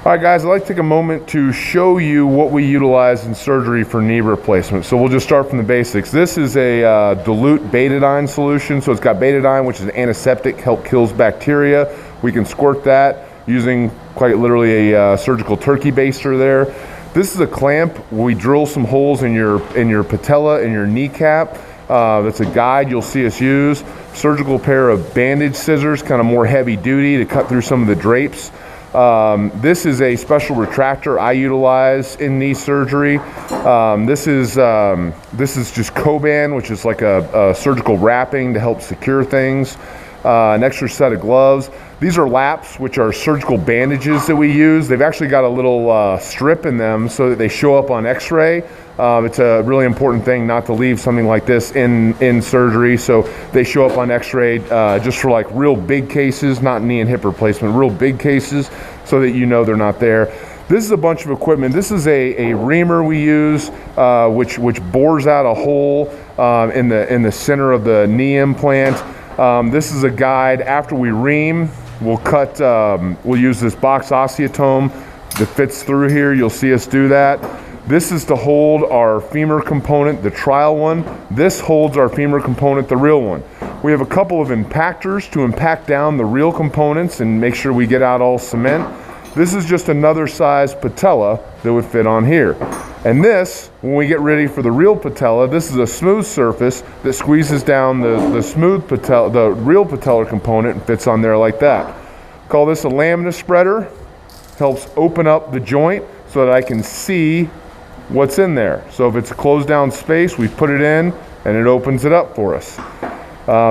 All right, guys, I'd like to take a moment to show you what we utilize in surgery for knee replacement. So we'll just start from the basics. This is a dilute betadine solution. So it's got betadine, which is an antiseptic, kills bacteria. We can squirt that using quite literally a surgical turkey baster there. This is a clamp. We drill some holes in your patella and your kneecap. That's a guide you'll see us use. Surgical pair of bandage scissors, kind of more heavy duty to cut through some of the drapes. This is a special retractor I utilize in knee surgery. This is just Coban, which is like a surgical wrapping to help secure things. An extra set of gloves. These are laps, which are surgical bandages that we use. They've actually got a little strip in them so that they show up on x-ray. It's a really important thing not to leave something like this in surgery, so they show up on x-ray just for like real big cases, not knee and hip replacement, real big cases, so that you know they're not there. This is a bunch of equipment. This is a reamer we use, which bores out a hole in the center of the knee implant. This is a guide. After we ream, we'll use this box osteotome that fits through here. You'll see us do that. This is to hold our femur component, the trial one. This holds our femur component, the real one. We have a couple of impactors to impact down the real components and make sure we get out all cement. This is just another size patella that would fit on here. And this, when we get ready for the real patella, this is a smooth surface that squeezes down the smooth patella, the real patellar component, and fits on there like that. Call this a lamina spreader. Helps open up the joint so that I can see what's in there. So if it's a closed down space, we put it in and it opens it up for us.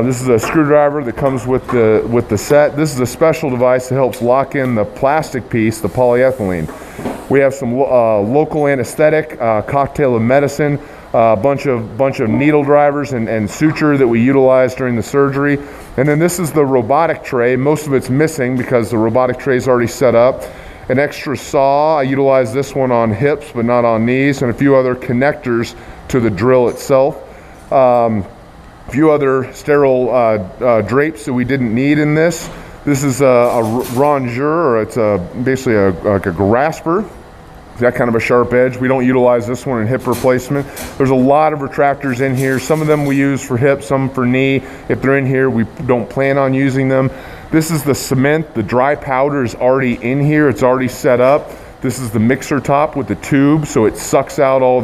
This is a screwdriver that comes with the set. This is a special device that helps lock in the plastic piece, the polyethylene. We have some local anesthetic, cocktail of medicine, a bunch of needle drivers and suture that we utilize during the surgery. And then this is the robotic tray. Most of it's missing because the robotic tray is already set up. An extra saw. I utilize this one on hips but not on knees, and a few other connectors to the drill itself. A few other sterile drapes that we didn't need in this. This is a rongeur, or it's basically like a grasper. It's got kind of a sharp edge. We don't utilize this one in hip replacement. There's a lot of retractors in here. Some of them we use for hip, some for knee. If they're in here, we don't plan on using them. This is the cement. The dry powder is already in here. It's already set up. This is the mixer top with the tube, so it sucks out all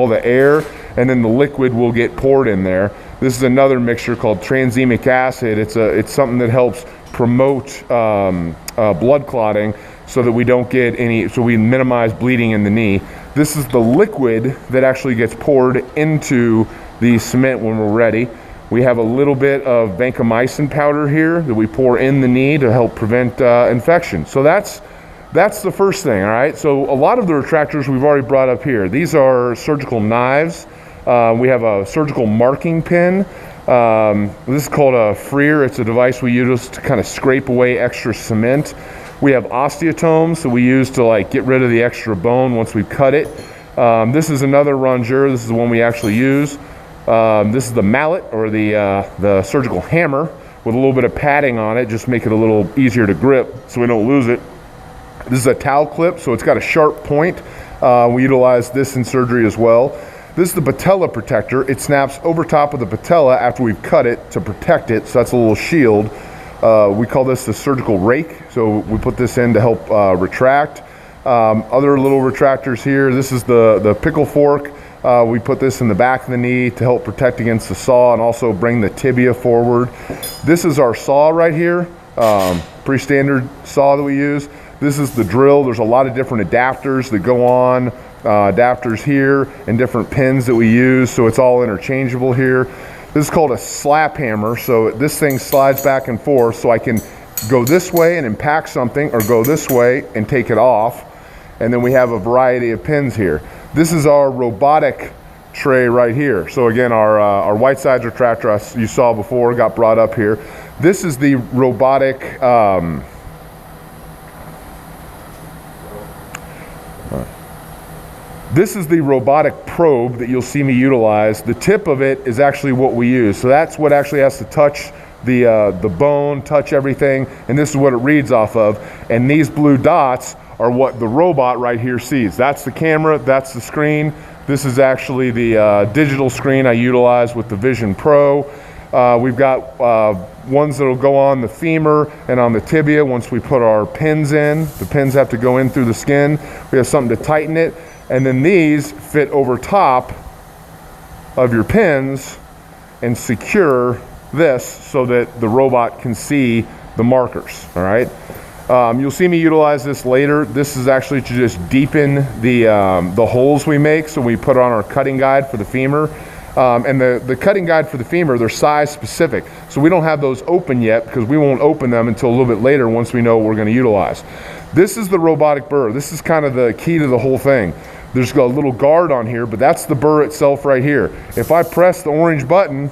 the air, and then the liquid will get poured in there. This is another mixture called tranexamic acid. It's something that helps promote blood clotting, so that we don't get any, so we minimize bleeding in the knee. This is the liquid that actually gets poured into the cement when we're ready. We have a little bit of vancomycin powder here that we pour in the knee to help prevent infection. So that's the first thing, all right? So a lot of the retractors we've already brought up here. These are surgical knives. We have a surgical marking pin. This is called a freer. It's a device we use to kind of scrape away extra cement. We have osteotomes that we use to like get rid of the extra bone once we cut it. This is another rongeur. This is the one we actually use. This is the mallet, or the surgical hammer, with a little bit of padding on it, just make it a little easier to grip so we don't lose it. This is a towel clip, so it's got a sharp point. We utilize this in surgery as well. This is the patella protector. It snaps over top of the patella after we've cut it to protect it, so that's a little shield. We call this the surgical rake, so we put this in to help retract. Other little retractors here. This is the pickle fork. We put this in the back of the knee to help protect against the saw and also bring the tibia forward. This is our saw right here, pretty standard saw that we use. This is the drill. There's a lot of different adapters that go on, adapters here, and different pins that we use, so it's all interchangeable here. This is called a slap hammer, so this thing slides back and forth, so I can go this way and impact something, or go this way and take it off. And then we have a variety of pins here. This is our robotic tray right here. So again, our white sides retractor you saw before got brought up here. This is the robotic this is the robotic probe that you'll see me utilize. The tip of it is actually what we use. So that's what actually has to touch the bone, touch everything, and this is what it reads off of. And these blue dots are what the robot right here sees. That's the camera, that's the screen. This is actually the digital screen I utilize with the Vision Pro. We've got ones that will go on the femur and on the tibia once we put our pins in. The pins have to go in through the skin. We have something to tighten it. And then these fit over top of your pins and secure this so that the robot can see the markers, all right? You'll see me utilize this later. This is actually to just deepen the holes we make, so we put on our cutting guide for the femur. And the cutting guide for the femur, they're size specific. So we don't have those open yet because we won't open them until a little bit later once we know what we're going to utilize. This is the robotic burr. This is kind of the key to the whole thing. There's a little guard on here, but that's the burr itself right here. If I press the orange button,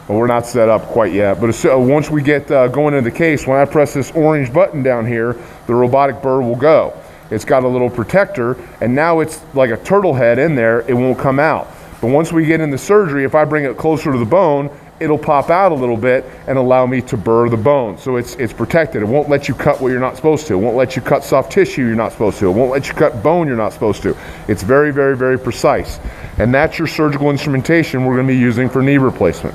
well, we're not set up quite yet, but once we get going into the case, when I press this orange button down here, the robotic burr will go. It's got a little protector, and now it's like a turtle head in there. It won't come out. But once we get into surgery, if I bring it closer to the bone, it'll pop out a little bit and allow me to burr the bone. So it's protected. It won't let you cut what you're not supposed to. It won't let you cut soft tissue you're not supposed to. It won't let you cut bone you're not supposed to. It's very, very, very precise. And that's your surgical instrumentation we're going to be using for knee replacement.